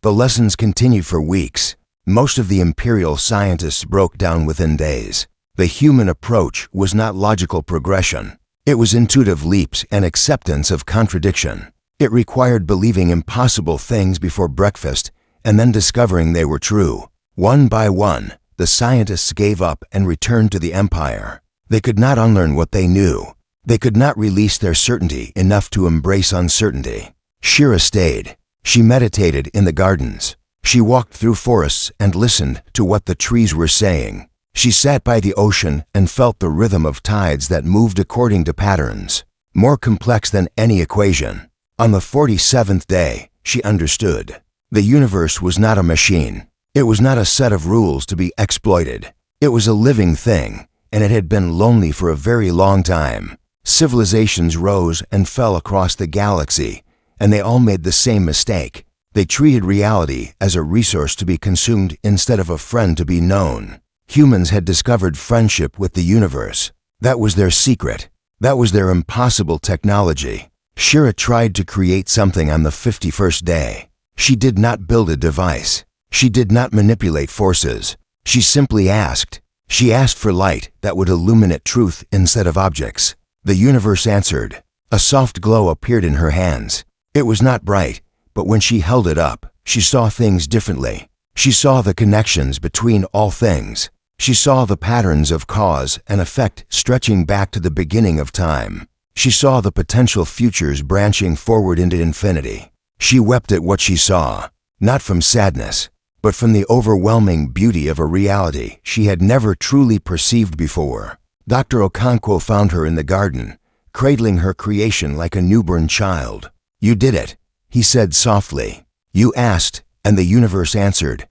The lessons continued for weeks. Most of the imperial scientists broke down within days. The human approach was not logical progression. It was intuitive leaps and acceptance of contradiction. It required believing impossible things before breakfast and then discovering they were true. One by one, the scientists gave up and returned to the Empire. They could not unlearn what they knew. They could not release their certainty enough to embrace uncertainty. Shira stayed. She meditated in the gardens. She walked through forests and listened to what the trees were saying. She sat by the ocean and felt the rhythm of tides that moved according to patterns, more complex than any equation. On the 47th day, she understood. The universe was not a machine. It was not a set of rules to be exploited. It was a living thing, and it had been lonely for a very long time. Civilizations rose and fell across the galaxy, and they all made the same mistake. They treated reality as a resource to be consumed instead of a friend to be known. Humans had discovered friendship with the universe. That was their secret. That was their impossible technology. Shira tried to create something on the 51st day. She did not build a device. She did not manipulate forces. She simply asked. She asked for light that would illuminate truth instead of objects. The universe answered. A soft glow appeared in her hands. It was not bright, but when she held it up, she saw things differently. She saw the connections between all things. She saw the patterns of cause and effect stretching back to the beginning of time. She saw the potential futures branching forward into infinity. She wept at what she saw, not from sadness, but from the overwhelming beauty of a reality she had never truly perceived before. Dr. Okonkwo found her in the garden, cradling her creation like a newborn child. "You did it," he said softly. "You asked, and the universe answered.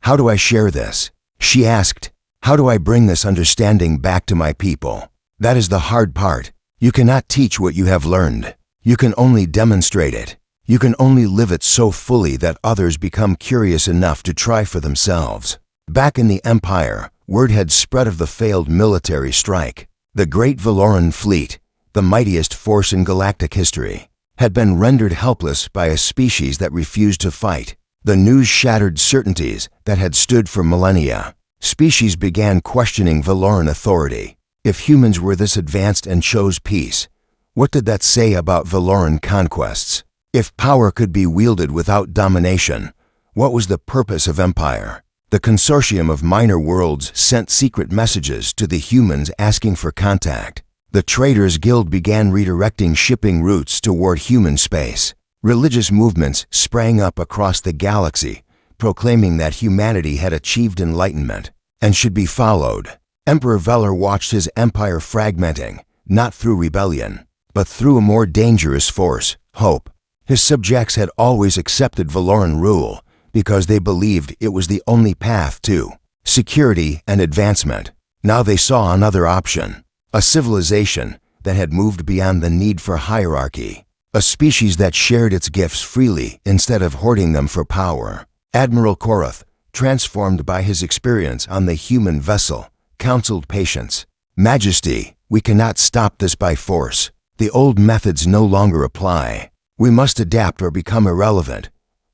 How do I share this?" She asked. "How do I bring this understanding back to my people?" That is the hard part. You cannot teach what you have learned. You can only demonstrate it. You can only live it so fully that others become curious enough to try for themselves. Back in the Empire, word had spread of the failed military strike. The Great Valoran Fleet, the mightiest force in galactic history, had been rendered helpless by a species that refused to fight. The news shattered certainties that had stood for millennia. Species began questioning Valoran authority. If humans were this advanced and chose peace, what did that say about Valoran conquests? If power could be wielded without domination, what was the purpose of empire? The consortium of minor worlds sent secret messages to the humans asking for contact. The Traders Guild began redirecting shipping routes toward human space. Religious movements sprang up across the galaxy, proclaiming that humanity had achieved enlightenment and should be followed. Emperor Velar watched his empire fragmenting, not through rebellion, but through a more dangerous force, hope. His subjects had always accepted Valoran rule because they believed it was the only path to security and advancement. Now they saw another option, a civilization that had moved beyond the need for hierarchy, a species that shared its gifts freely instead of hoarding them for power. Admiral Korath, transformed by his experience on the human vessel, counseled patience. "Majesty, we cannot stop this by force. The old methods no longer apply. We must adapt or become irrelevant.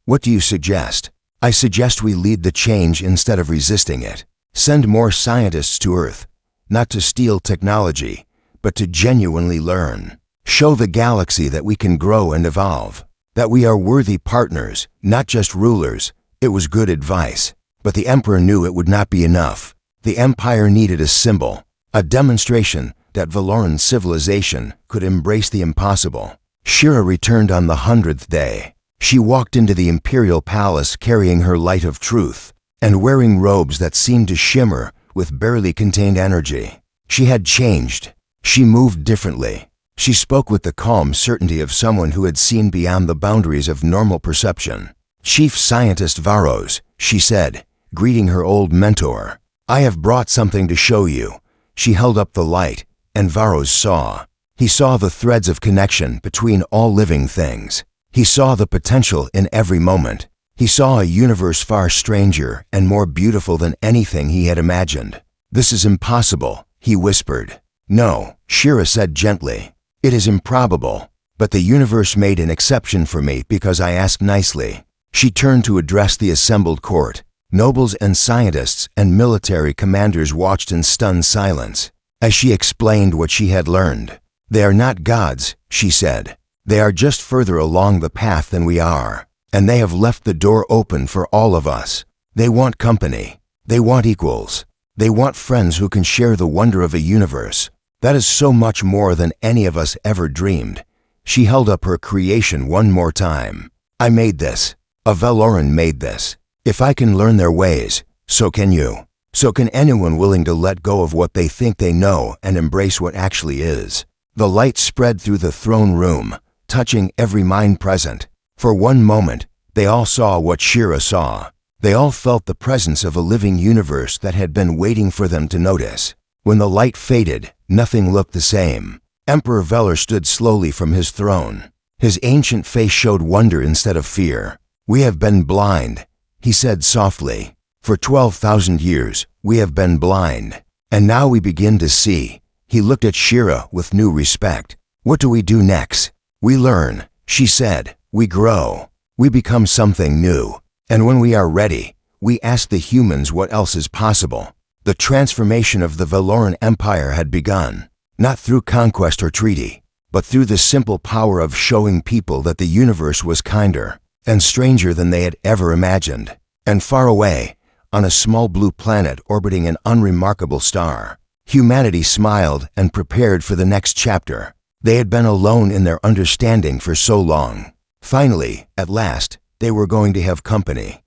What do you suggest?" "I suggest we lead the change instead of resisting it. Send more scientists to Earth, not to steal technology, but to genuinely learn. Show the galaxy that we can grow and evolve, that we are worthy partners, not just rulers." It was good advice, but the Emperor knew it would not be enough. The Empire needed a symbol, a demonstration that Valoran civilization could embrace the impossible. Shira returned on the 100th day. She walked into the Imperial Palace carrying her light of truth and wearing robes that seemed to shimmer with barely contained energy. She had changed. She moved differently. She spoke with the calm certainty of someone who had seen beyond the boundaries of normal perception. "Chief Scientist Varos," she said, greeting her old mentor. "I have brought something to show you." She held up the light, and Varos saw. He saw the threads of connection between all living things. He saw the potential in every moment. He saw a universe far stranger and more beautiful than anything he had imagined. "This is impossible," he whispered. "No," Shira said gently. "It is improbable, but the universe made an exception for me because I asked nicely." She turned to address the assembled court. Nobles and scientists and military commanders watched in stunned silence as she explained what she had learned. "They are not gods," she said. "They are just further along the path than we are, and they have left the door open for all of us. They want company. They want equals. They want friends who can share the wonder of a universe. That is so much more than any of us ever dreamed." She held up her creation one more time. "I made this. A Valoran made this. If I can learn their ways, so can you. So can anyone willing to let go of what they think they know and embrace what actually is." The light spread through the throne room, touching every mind present. For one moment, they all saw what Shira saw. They all felt the presence of a living universe that had been waiting for them to notice. When the light faded, nothing looked the same. Emperor Velar stood slowly from his throne. His ancient face showed wonder instead of fear. "We have been blind," he said softly. "For 12,000 years, we have been blind. And now we begin to see." He looked at Shira with new respect. "What do we do next?" "We learn," she said. "We grow. We become something new. And when we are ready, we ask the humans what else is possible." The transformation of the Valoran Empire had begun, not through conquest or treaty, but through the simple power of showing people that the universe was kinder and stranger than they had ever imagined. And far away, on a small blue planet orbiting an unremarkable star, humanity smiled and prepared for the next chapter. They had been alone in their understanding for so long. Finally, at last, they were going to have company.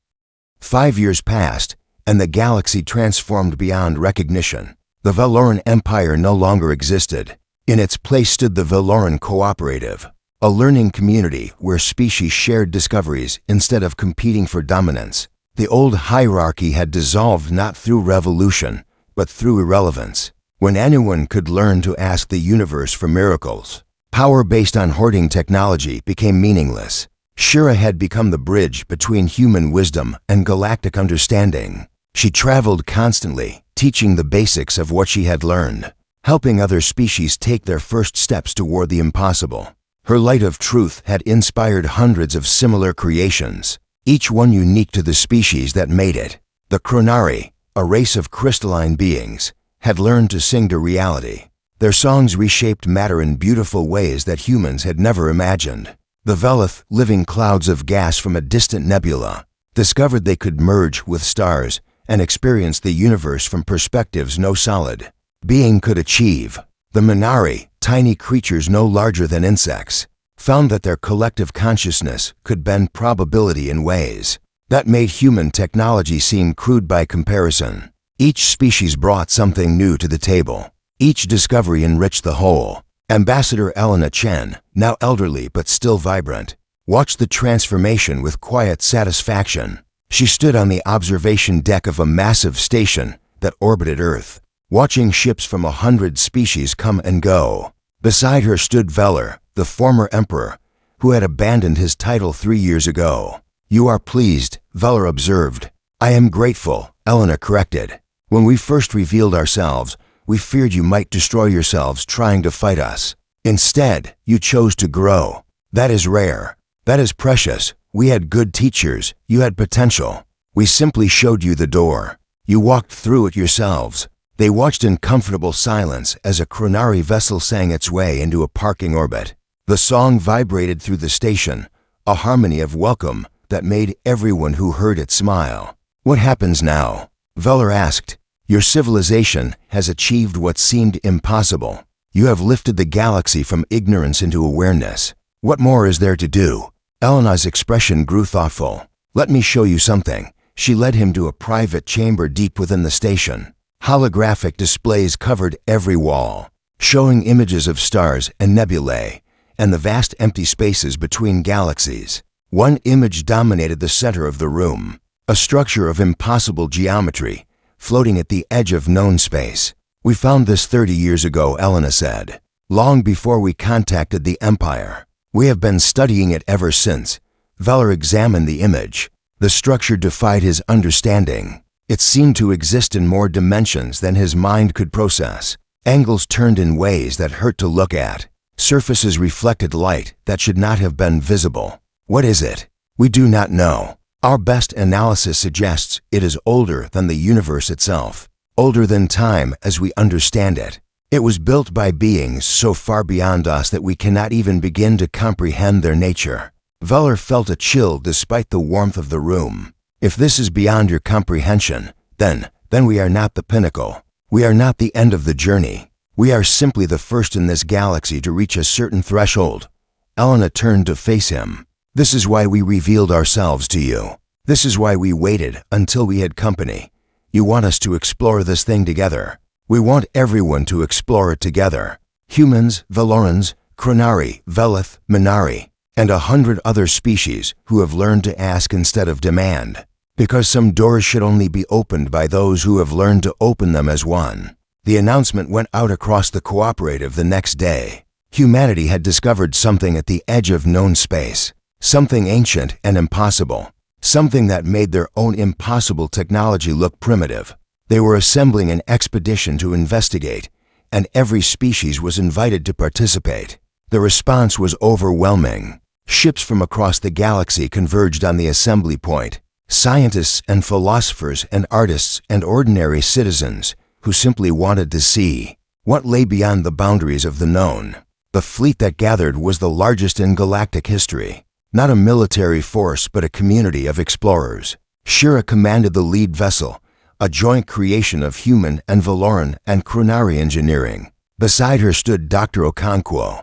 5 years passed, and the galaxy transformed beyond recognition. The Valoran Empire no longer existed. In its place stood the Valoran Cooperative, a learning community where species shared discoveries instead of competing for dominance. The old hierarchy had dissolved not through revolution, but through irrelevance. When anyone could learn to ask the universe for miracles, power based on hoarding technology became meaningless. Shira had become the bridge between human wisdom and galactic understanding. She traveled constantly, teaching the basics of what she had learned, helping other species take their first steps toward the impossible. Her light of truth had inspired hundreds of similar creations, each one unique to the species that made it. The Chronari, a race of crystalline beings, had learned to sing to reality. Their songs reshaped matter in beautiful ways that humans had never imagined. The Velith, living clouds of gas from a distant nebula, discovered they could merge with stars and experience the universe from perspectives no solid being could achieve. The Minari, tiny creatures no larger than insects, found that their collective consciousness could bend probability in ways that made human technology seem crude by comparison. Each species brought something new to the table. Each discovery enriched the whole. Ambassador Elena Chen, now elderly but still vibrant, watched the transformation with quiet satisfaction. She stood on the observation deck of a massive station that orbited Earth, watching ships from 100 species come and go. Beside her stood Velar, the former emperor, who had abandoned his title 3 years ago. "You are pleased," Velar observed. "I am grateful," Elena corrected. "When we first revealed ourselves, we feared you might destroy yourselves trying to fight us. Instead, you chose to grow. That is rare. That is precious. We had good teachers. You had potential. We simply showed you the door. You walked through it yourselves." They watched in comfortable silence as a Chronari vessel sang its way into a parking orbit. The song vibrated through the station, a harmony of welcome that made everyone who heard it smile. "What happens now?" Velar asked. "Your civilization has achieved what seemed impossible. You have lifted the galaxy from ignorance into awareness. What more is there to do?" Elena's expression grew thoughtful. "Let me show you something." She led him to a private chamber deep within the station. Holographic displays covered every wall, showing images of stars and nebulae and the vast empty spaces between galaxies. One image dominated the center of the room, a structure of impossible geometry, floating at the edge of known space. "We found this 30 years ago," Elena said, "long before we contacted the Empire. We have been studying it ever since." Velar examined the image. The structure defied his understanding. It seemed to exist in more dimensions than his mind could process. Angles turned in ways that hurt to look at. Surfaces reflected light that should not have been visible. "What is it?" "We do not know. Our best analysis suggests it is older than the universe itself, older than time as we understand it. It was built by beings so far beyond us that we cannot even begin to comprehend their nature." Velar felt a chill despite the warmth of the room. "If this is beyond your comprehension, then we are not the pinnacle. We are not the end of the journey. We are simply the first in this galaxy to reach a certain threshold." Elena turned to face him. "This is why we revealed ourselves to you. This is why we waited until we had company. You want us to explore this thing together. We want everyone to explore it together. Humans, Valorans, Chronari, Velith, Minari, and 100 other species who have learned to ask instead of demand. Because some doors should only be opened by those who have learned to open them as one." The announcement went out across the cooperative the next day. Humanity had discovered something at the edge of known space, something ancient and impossible, something that made their own impossible technology look primitive. They were assembling an expedition to investigate, and every species was invited to participate. The response was overwhelming. Ships from across the galaxy converged on the assembly point. Scientists and philosophers and artists and ordinary citizens who simply wanted to see what lay beyond the boundaries of the known. The fleet that gathered was the largest in galactic history. Not a military force, but a community of explorers. Shira commanded the lead vessel, a joint creation of human and Valoran and Chronari engineering. Beside her stood Dr. Okonkwo,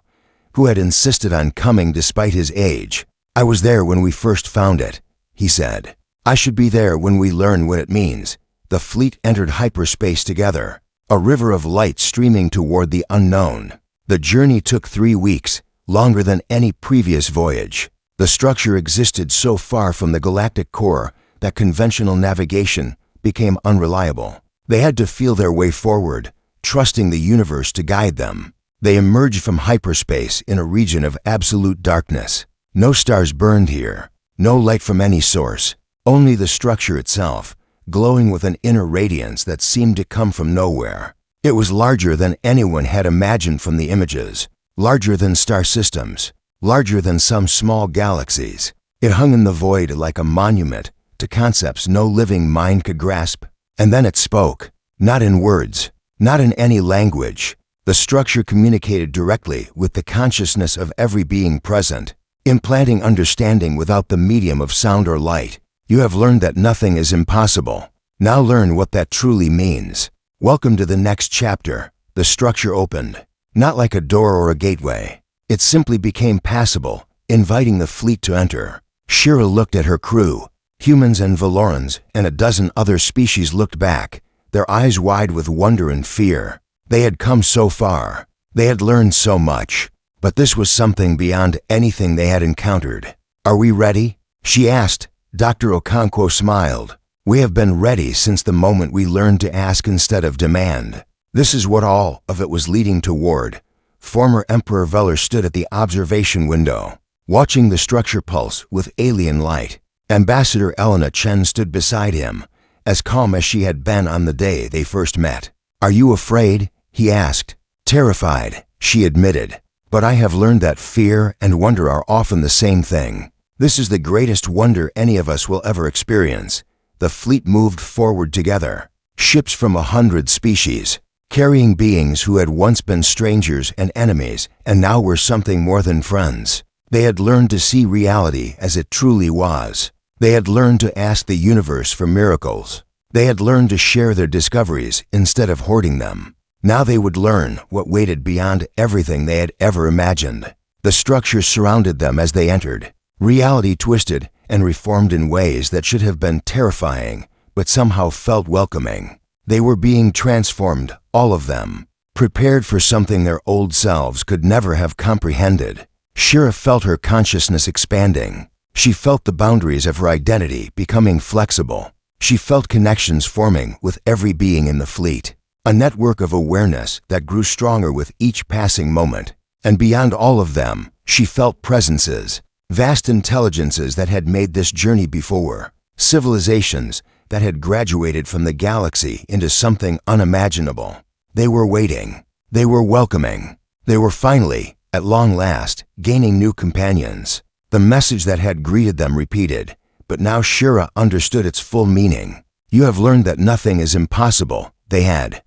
who had insisted on coming despite his age. "I was there when we first found it," he said. "I should be there when we learn what it means." The fleet entered hyperspace together, a river of light streaming toward the unknown. The journey took 3 weeks, longer than any previous voyage. The structure existed so far from the galactic core that conventional navigation became unreliable. They had to feel their way forward, trusting the universe to guide them. They emerged from hyperspace in a region of absolute darkness. No stars burned here, no light from any source, only the structure itself, glowing with an inner radiance that seemed to come from nowhere. It was larger than anyone had imagined from the images, larger than star systems, larger than some small galaxies. It hung in the void like a monument to concepts no living mind could grasp. And then it spoke, not in words, not in any language. The structure communicated directly with the consciousness of every being present, implanting understanding without the medium of sound or light. "You have learned that nothing is impossible. Now learn what that truly means. Welcome to the next chapter." The structure opened, not like a door or a gateway. It simply became passable, inviting the fleet to enter. Shira looked at her crew. Humans and Valorans and a dozen other species looked back, their eyes wide with wonder and fear. They had come so far. They had learned so much. But this was something beyond anything they had encountered. "Are we ready?" she asked. Dr. Okonkwo smiled. "We have been ready since the moment we learned to ask instead of demand." This is what all of it was leading toward. Former Emperor Veller stood at the observation window, watching the structure pulse with alien light. Ambassador Elena Chen stood beside him, as calm as she had been on the day they first met. "Are you afraid?" he asked. "Terrified," she admitted. "But I have learned that fear and wonder are often the same thing. This is the greatest wonder any of us will ever experience." The fleet moved forward together. Ships from 100 species, carrying beings who had once been strangers and enemies and now were something more than friends. They had learned to see reality as it truly was. They had learned to ask the universe for miracles. They had learned to share their discoveries instead of hoarding them. Now they would learn what waited beyond everything they had ever imagined. The structure surrounded them as they entered. Reality twisted and reformed in ways that should have been terrifying, but somehow felt welcoming. They were being transformed, all of them, prepared for something their old selves could never have comprehended. Shira felt her consciousness expanding. She felt the boundaries of her identity becoming flexible. She felt connections forming with every being in the fleet, a network of awareness that grew stronger with each passing moment. And beyond all of them, she felt presences, vast intelligences that had made this journey before, civilizations that had graduated from the galaxy into something unimaginable. They were waiting. They were welcoming. They were finally, at long last, gaining new companions. The message that had greeted them repeated, but now Shira understood its full meaning. "You have learned that nothing is impossible." They had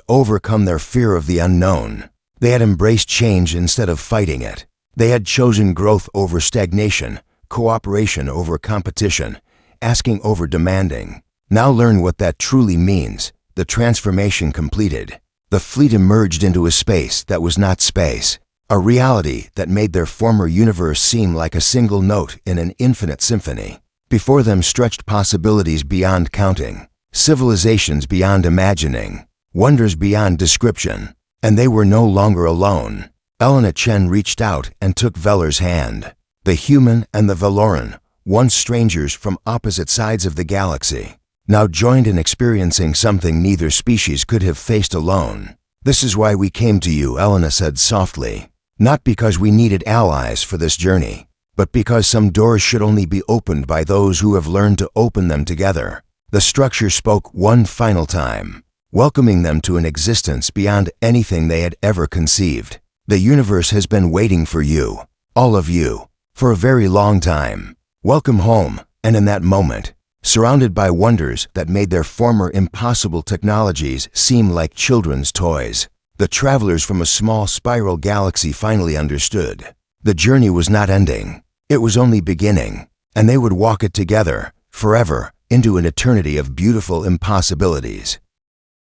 overcome their fear of the unknown. They had embraced change instead of fighting it. They had chosen growth over stagnation, cooperation over competition, asking over demanding. Now learn what that truly means. The transformation completed. The fleet emerged into a space that was not space. A reality that made their former universe seem like a single note in an infinite symphony. Before them stretched possibilities beyond counting, civilizations beyond imagining, wonders beyond description, and they were no longer alone. Elena Chen reached out and took Veller's hand. The human and the Valoran, once strangers from opposite sides of the galaxy, now joined in experiencing something neither species could have faced alone. "This is why we came to you," Elena said softly. "Not because we needed allies for this journey, but because some doors should only be opened by those who have learned to open them together. The structure spoke one final time, welcoming them to an existence beyond anything they had ever conceived. The universe has been waiting for you, all of you, for a very long time. Welcome home. And in that moment, surrounded by wonders that made their former impossible technologies seem like children's toys, the travelers from a small spiral galaxy finally understood. The journey was not ending. It was only beginning, and they would walk it together, forever, into an eternity of beautiful impossibilities.